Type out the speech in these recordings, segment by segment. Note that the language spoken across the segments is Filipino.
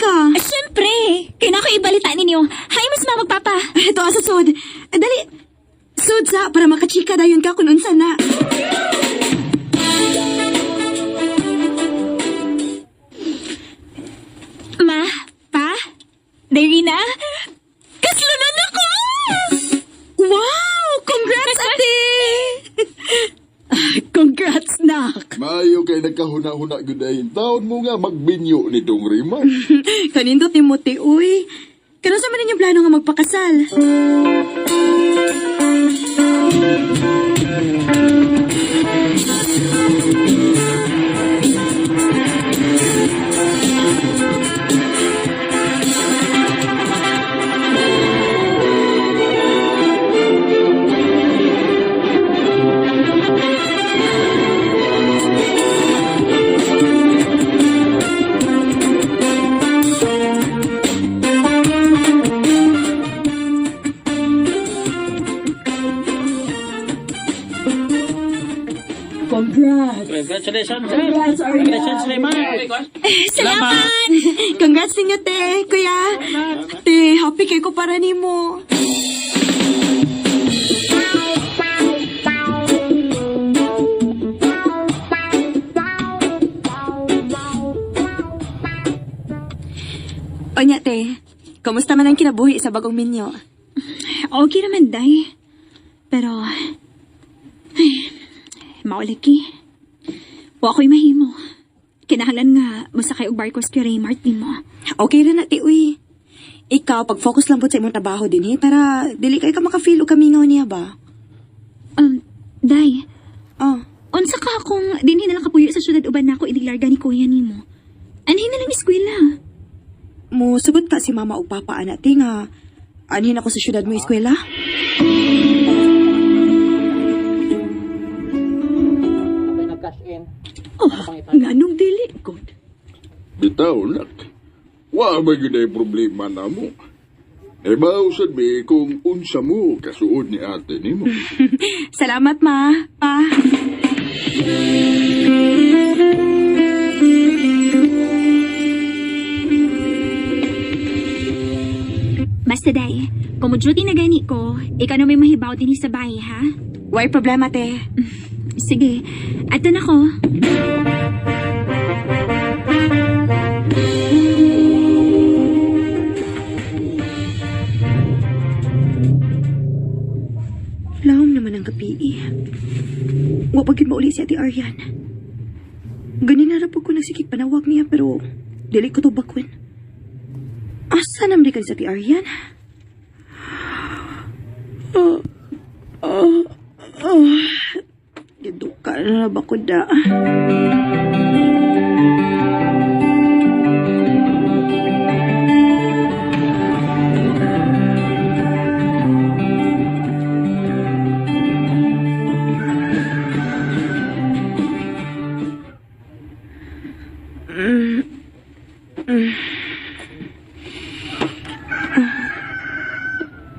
ka? Siyempre, kaya na ako ibalita ninyo. Hay, mas magpapa. Ito asa sud. Dali. Sud sa para makachika dayon ka kung unsa na. Ma, pa, Darina, kaslunan ako! Wow! Congrats, ate! Congrats, nak. Maayo kay nagkahuna-huna gudahin. Taon mo nga magbinyo ni Dong Rima. Kanindo Timothy, uy. Kano sa man yung plano nga magpakasal? Congratulations, Congratulations, Sulaiman. Salamat! Congrats ninyo, te. Kuya. Te, happy kayo ko para nimo. Onya, te. Kamusta man ang kinabuhi sa bagong minyo? Okay naman, day. Pero, ay, maulaki. Wa ako'y mahimo. Kinahanglan nga, masakay og barkos kay Raymart ni mo. Okay rin na, te, uy. Ikaw, pag-focus lang po sa imong trabaho din, para dili kayo ka makafeel o kamingaw niya ba? Day, Oh. unsa ka kung dinhi na lang kapuyo sa syudad uban nako inilarga ni kuya nimo? Anhin na lang eskwela. Mo subot ka si mama o papa anak ti nga anhin ako sa syudad mo eskwela? Nag-cash in. Oh, nganong dili god. Bitaw, nak. Wa ba yun ay problema na mo? E mausad mi kung unsa mo kasuod ni ate ni mo. Salamat, ma. Pa. Basta day, kung mo-duty na gani ko, ikaw na may mahibaw din sa bahay, ha? Why problema, te? Sige, ato na ko. Lahom naman ang kapi. Wa pagid mauli si Ate Aryan. Ganin na po ko nagsikik panawag niya pero dili ko to bakwin. Asa naman kan si Ate Aryan? Giduka na ba ko da?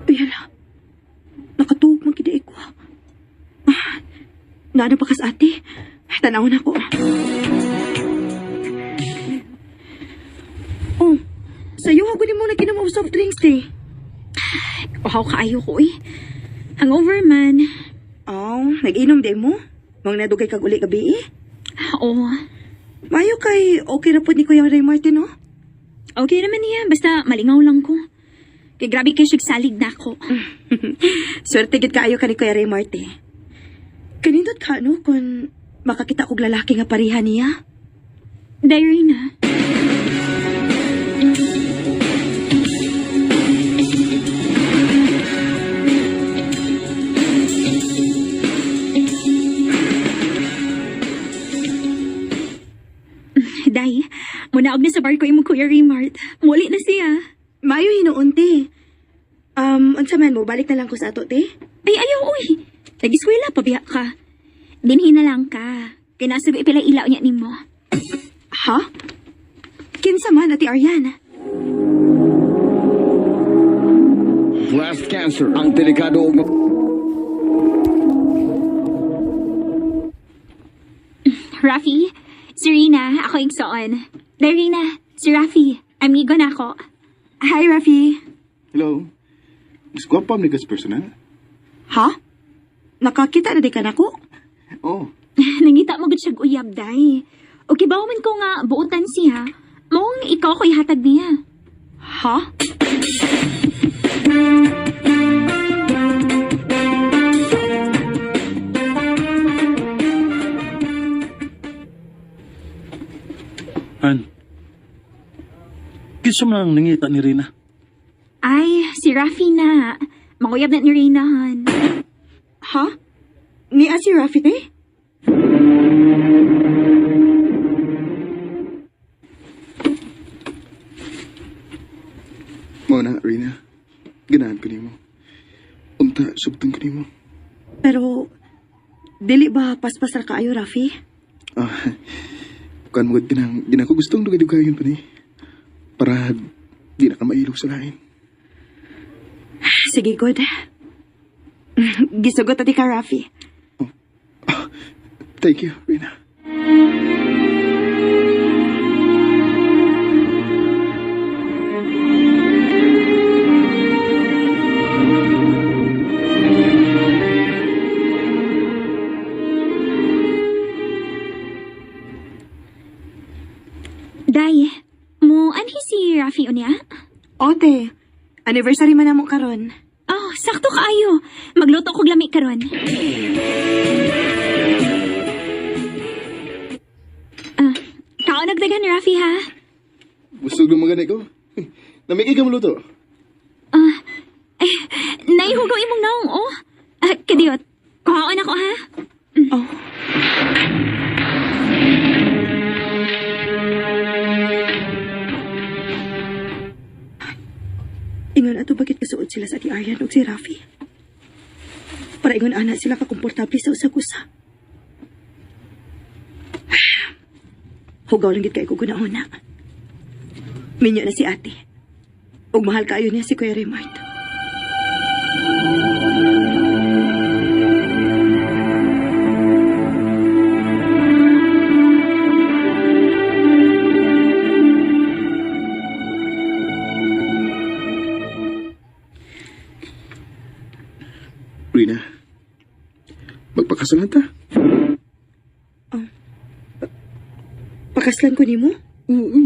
Ayan na. Nakatuog man kida ko. Naano pa kas ate? Tanawon ako. Oh, sa'yo ako din mo na kinamaw soft drinks eh. Uhaw kaayo ko eh. Hangover man. Oh, nag-inom din mo? Mang nadugay kag uli gabi eh? Oo. Mayo kay okay na po ni Kuya Ray Martin, no? Okay naman niya, basta malingaw lang ko. Kay grabe kayo salig na ako. Swerte gid kaayo ka ni Kuya Ray Martin. Kanindot ka, no? Kung makakita kog lalaki nga pareha niya? Diary na. Day, munaog na sa bar ko imong Kuya Raymart. Muli na siya. Mayo hinuon, te. Unsa man mo, balik na lang ko sa ato, te? Ay, ayaw, uy. Nag-iskwela, pabiya ka. Dinhi na lang ka. Kinasabi pila ilaw niya nimo. Ha? Kinsa man, Ate Aryan? Breast cancer ang delikado og Rafi, si Rina, ako igsoon. Darina, si Rafi, Amigo na ako. Hi, Rafi. Hello. Mas gwapa ni kas personal? Ha? Nakakita na di ka na ko? Oh, Nangita mo gud siya uyab, day. O kibaw man ko nga buutan siya. Mong ikaw ko ihatag niya. Ha? Han, kinsa man ang nangita ni Rina? Ay, si Rafi na. Manguyab na ni Reinahan. Ha? Ni si Rafi eh? mo na, Rina. Ganahan ko nimo. Unta, subtong ko nimo. Pero, dili ba paspas ra kaayo, Rafi? Ah, kan mo din ako gustong dugay-dugayon pa ni. Para di na ka mailog sa lain. Sige, good. Gisugot ati ka, Rafi. Thank you, Rina. Day, mo anhi si Rafi unya? Ote, anniversary man namo karon. Oh, sakto kaayo. Magluto kog lami karon. Kao nagdagan Rafi ha? Gusto mo magana ko? Namigay ka maluto. Naihugaw imong naong oh. Kadiyot. Kuhaon ako ha? Oh. Ingon ato bakit kasuod sila sa Ati Aryan o si Rafi? Para ingon ana sila kakomportable sa usag-usa. Hugaw lang gid kay ko gunahuna. Minyo na si ate. Ug mahal kaayo niya si Kuya Raymart. Rina, magpakasalan ta. Pakaslan ko nimo? Oo.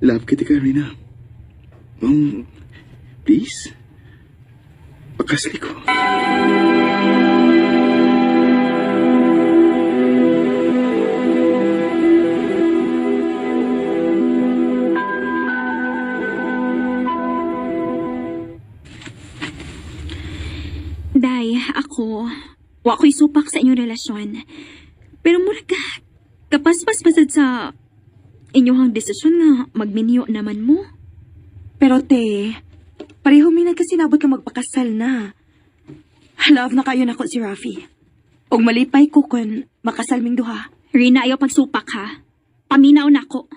Love kita ka, Rina. Please? Pakasli ko. Day, ako, wa ko'y supak sa inyong relasyon. Pero mura ka, kapaspas pasad sa inyong desisyon nga magminyo naman mo. Pero te, pareho mi nagkasinabot ka magpakasal na. Love na kayo nako si Rafi. Og malipay ko kun makasal ming duha. Rina, ayaw pagsupak ha. Paminaw na ako.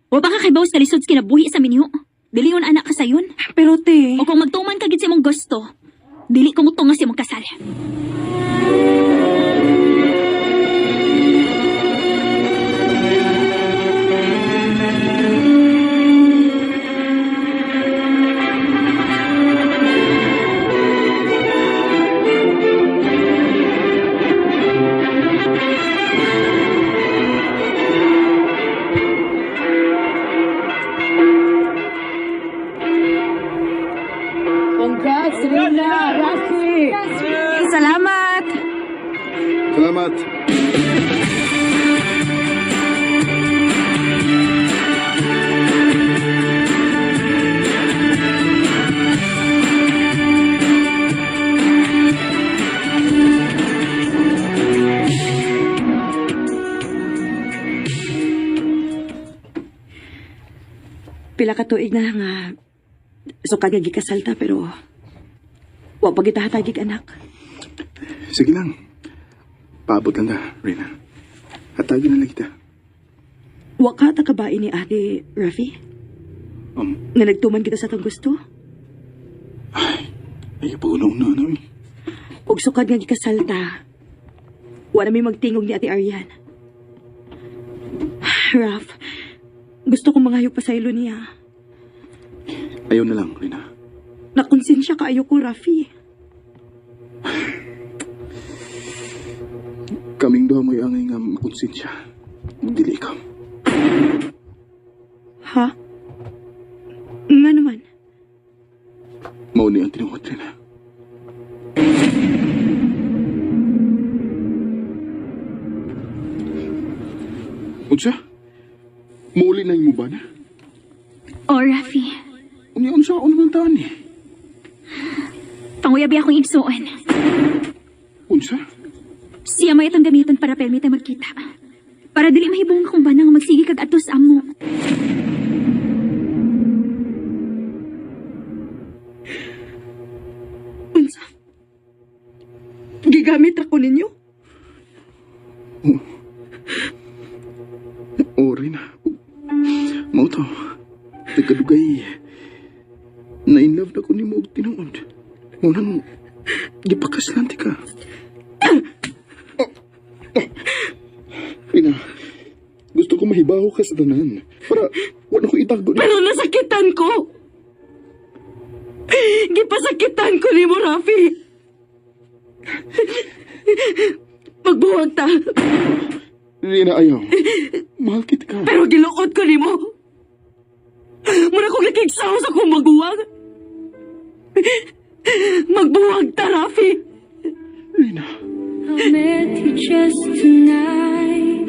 Wa ba ka kay bawas kalisod sa kinabuhi sa minyo? Dili yun anak ka sayon. Pero te, O kung magtuman ka gid sa imong gusto, dili ko mo tunga sa imong kasal. salamat! Salamat. Pila ka tuig na nga sukad nga gikasal ta pero wa pa kita hatagig anak. Sige lang. Paabot lang na, Rina. Hatagin na lang kita. Wa ka ta kabae ni ate Rafi? Nga nagtuman kita sa tong gusto? Ay, pag-unong na, eh. Ug sukad nga gikasal ta. Wa na may magtingog ni ate Aryan. Raf, Gusto ko mangayog pa sa ilo niya. Ayaw na lang, Rina. Nakonsensya kaayo ko, Rafi. Kaming daw mo'y angay nga makonsensya. Dili ka. Ha? Nga naman. Mauni ang tinuod, Rina. Unsa? Mauli na yung mo ba na? O, Rafi. Unsa ako naman taan eh. Panguyabi akong igsuon. Unsa? Siya may itong gamiton para permita magkita. Para dili mahibong kung ba nang magsigi kag atos amo. Unsa? Gigamit ako ninyo? Oo, Rina. Mao to. Nagkadugay. Na-inlove na ko ni mo og tinuod. Munang gipakas lang ka. Rina, gusto ko mahibaho ka sa tanan. Para wala ko itagdo na. Pero nasakitan ko! Gipasakitan ko ni mo, Rafi! Magbuwag ta! Rina, ayaw. Mahal kita ka. Pero giluot ko ni mo! Muna kong nakigsaw sa kong magbuwag! Magbuwag ta, Rafi! Rina. I met you just tonight,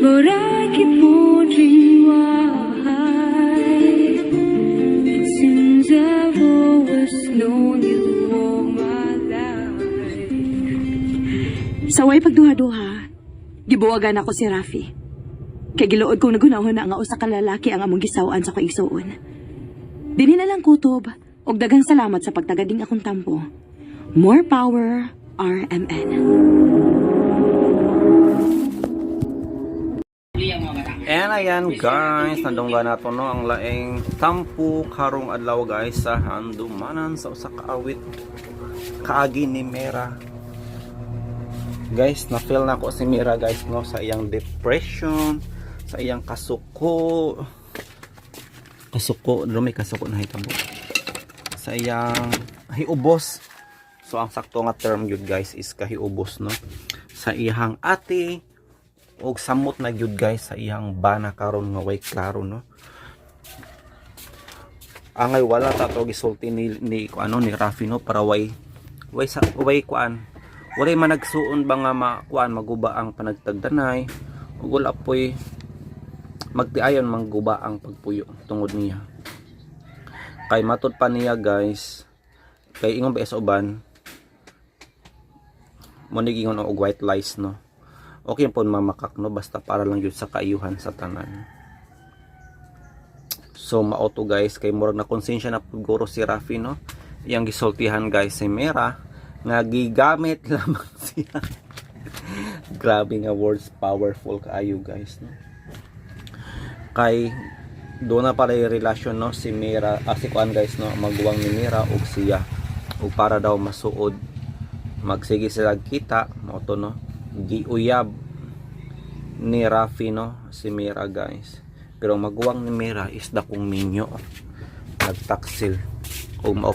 but I keep wondering why. It seems I've always known you all my life. Sa way pagduha-duha, gibuwagan ako si Rafi. Kay giluod kong nagunahon na nga usa ka lalaki ang among gisawan sa kaigsuon. Dili na lang kutob, og daghang salamat sa pagtagading akong tampo. More power, RMN. And ayan guys, nandungga na to no ang laing tampu karong adlaw guys sa handumanan sa usa ka awit kaagi ni Mera. Guys, na-feel na ko si Mera guys no sa iyang depression, sa iyang kasuko. May kasuko na hitabo. Sa iyang hiubos. So ang sakto nga term yun guys is kahiubos no. Sa iyang ate og samot na gyud guys sa iyang bana karon nga way klaro no. Angay wala ta to gisulti ni Rafi no para way kuan. Walay man nagsuon ba nga maguba ang panagtagdanay ug wala poy magtiayon mangguba ang pagpuyo tungod niya. Kay matud pa niya guys, kay ingon ba sa uban mo nigingon og white lies no. Okay po mamakak no basta para lang yun sa kaayuhan sa tanan. So maoto guys kay murag na konsensya na puguro si Rafi no. Iyang gisultihan guys si Mera nga gigamit lamang siya. Grabe nga words, powerful kaayo guys no. Kay doon na pala yung relasyon no si Mera si kuan guys no magguwang ni Mera og siya ug para daw masuod magsige sila kita mo to no giuyab ni Rafi no si Mera guys pero magguwang ni Mera is dakong minyo nagtaksil ug mao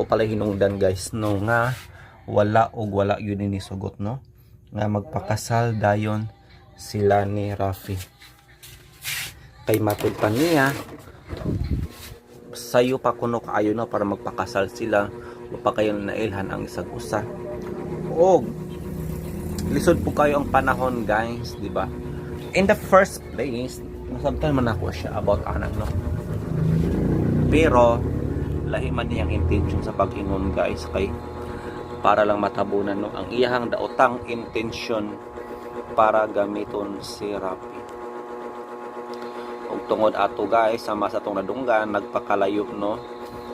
pala hinungdan guys no nga wala yun ni sugot no nga magpakasal dayon sila ni Rafi. Kay matud pa niya sayo pa kuno kaayo no para magpakasal sila o pa kayo nailhan ang isag usa og lisod po kayo ang panahon guys di ba in the first place nasabtan man ako siya about anak no pero lahi man niyang intention sa pag-ingon guys kay para lang matabunan no ang iyahang daotang intention para gamiton si Rafi. Og tungod ato guys sa masa tong nadunggan nagpakalayo no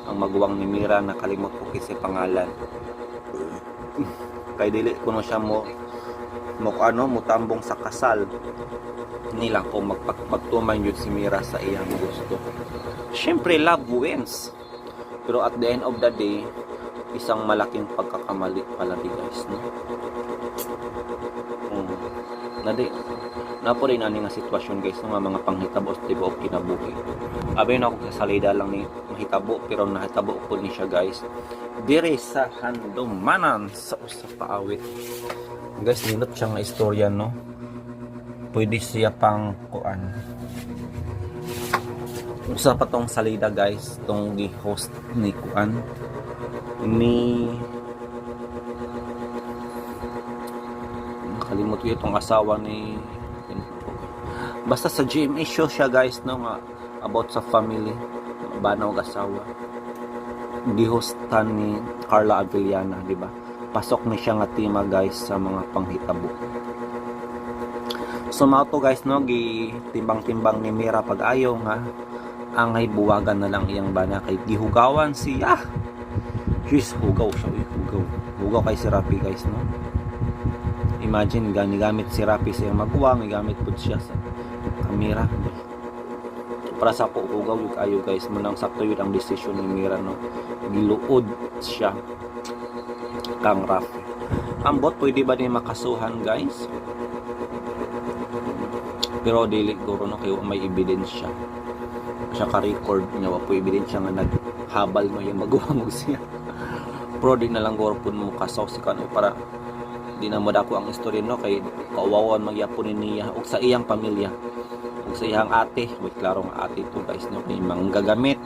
ang maguwang ni Mera nakalimot ko kasi pangalan. Kay dili kuno siya mo tambong sa kasal nila kung magpagtuman yun si Mera sa iyang gusto. Syempre love wins. Pero at the end of the day isang malaking pagkakamali pala di guys no. Napo rin ani nga sitwasyon guys nga mga panghitabo sa tibuok kinabuhi. Abi na ako sa salida lang ni mahitabo pero nahitabo ko ni siya guys. Dire sa handumanan sa usa ka awit. Guys, nindot siya nga istorya no. Pwede siya pang kuan. Usa pa tong salida guys, tong gi-host ni kuan ni kalimut ko itong asawa ni basta sa GMA show siya guys no nga about sa family banaw asawa gihostan ni Carla Avellana, di ba? Pasok ni siya nga tema guys sa mga panghitabo. So mao to guys no gitimbang-timbang ni Mira pag-ayo nga angay buwagan na lang iyang bana kay gihugawan siya. Jeez, hugaw siya, hugaw kay si Rafi guys no. Imagine gamit si Rafi sa iyang magwang, gamit pud siya sa kamera. Para sa ko hugaw yung ayo guys, manang sakto yun ang decision ni Mira no. Giluod siya kang Rafi. Ambot pwede ba ni makasuhan guys? Pero dili guro no kayo may ebidensya. Siya ka-record niya wa po ebidensya nga naghabal mo yung magwang siya. Pero di na lang guro pud mo kasaw si kano para di na mo dako ang istorya no kay kawawan magyapon niya ug sa iyang pamilya. Sa iyang ate, wait klaro nga ate ito guys no, may manggagamit.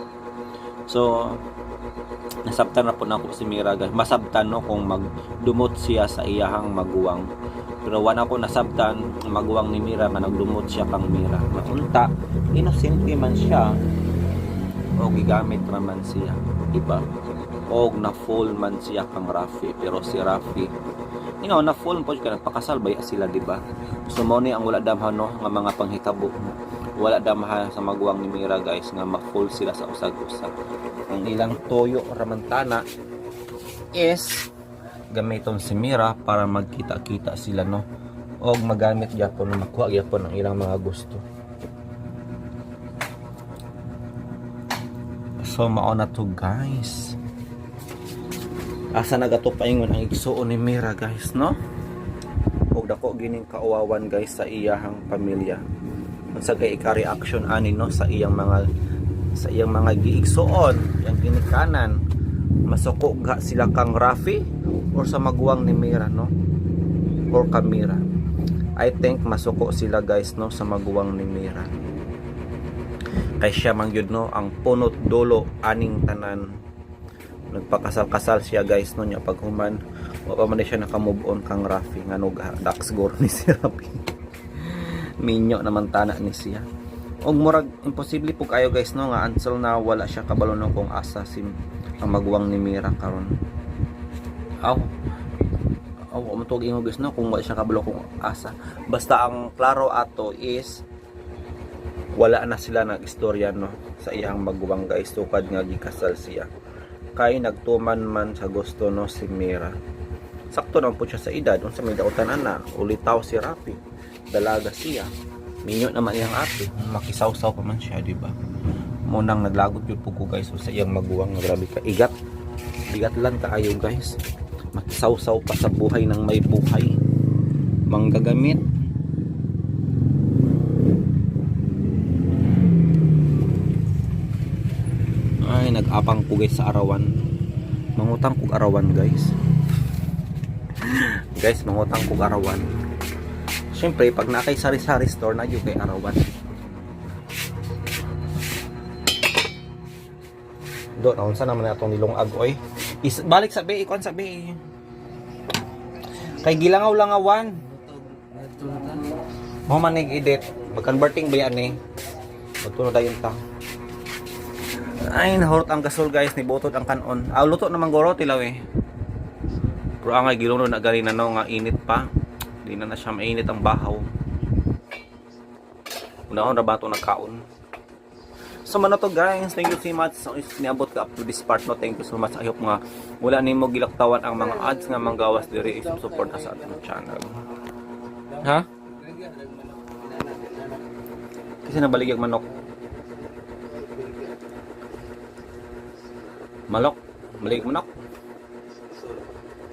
So nasabtan na po na ako si Mira guys. Masabtan no kung magdumot siya sa iyang maguwang. Pero wala ko nasabtan maguwang ni Mira nga nagdumot siya kang Mira. Maunta, innocent man siya. O gigamit naman siya, di ba? O na full man siya kang Rafi. Pero si Rafi na full po siya nagpakasal ba sila, di ba? So mo ni ang wala damhan no nga mga panghitabo. Wala damhan sa maguwang ni Mira guys nga ma-full sila sa usag-usag. Ang ilang toyo ramantana is gamiton si Mira para magkita-kita sila no. O magamit gyapon makuha gyapon ang ilang mga gusto. So mao na to guys. Asa nagato paingon ang igsuon ni Mira guys no. Og dako gining kauwawan guys sa iyahang pamilya. Unsa kay ika-reaction ani no sa iyang mga giigsuon, yang ginikanan. Masuko ga sila kang Rafi or sa maguwang ni Mira no? Or Kamira. I think masuko sila guys no sa maguwang ni Mira. Kay siya man gyud no ang punot dulo aning tanan. Nagpakasal-kasal siya guys no nya paghuman wa pa man siya naka-move on kang Rafi nga no dax gor ni si Rafi. Minyo naman tana ni siya. Og murag imposible po kayo guys no nga until na wala siya kabalo no kung asa si ang maguwang ni Mira karon. Aw matog ingo guys no kung wala siya kabalo kung asa. Basta ang klaro ato is wala na sila nag-istorya no sa iyang maguwang guys tukad nga gikasal siya. Kay nagtuman man sa gusto no si Mira. Sakto naman po siya sa edad unsa may dautan ana ulitaw si Rafi. Dalaga siya. Minyo naman iyang ate. Makisawsaw pa man siya, di ba? Munang naglagot yung pugo guys sa iyang maguwang. Grabe ka. Igat. Bigat lang kaayo guys. Makisawsaw pa sa buhay ng may buhay. Manggagamit. Ay, nag-apang ko guys sa arawan. Mangutang kog arawan guys. Guys, mangutang kog arawan. Siyempre, pag na kay sari-sari store na yung kay arawan. Do, naunsa naman na itong nilong agoy. Balik sa bay, ikon sa bay. Kay gilangaw-langawan. Mo man nag-edit. Mag-converting ba yan eh. Magtunod tayo ta. Ay, nahurot ang gasol guys. Nibutod ang kanon. Luto naman goro, tilaw eh. Pero ang gilunod na galing na no, nga init pa. Di na siya mainit ang bahaw. Una-una na ba ito nagkaon? So man to guys, thank you so much. So niabot ka up to this part no. Thank you so much. I hope nga wala nimo gilaktawan ang mga ads nga manggawas diri i-support sa ating channel. Ha? Kasi nabaligyag manok. Malok, balik manok.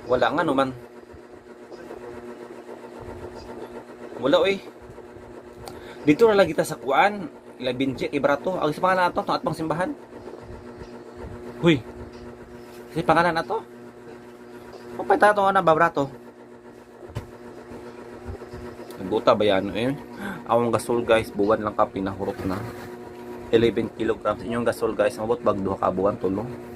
Wala nga no man. Wala oy. Dito na lagi ta sa kuan, ila binjek ibrato. Ang sa pangalan nato, at pang simbahan. Huy. Sa pangalan nato. Kapay tato nga na babrato. Buta ba yan eh? Awang gasol guys, buwan lang ka pinahurot na. 11 kilograms. Inyong gasol guys, mabot bag 2 ka buwan tulong.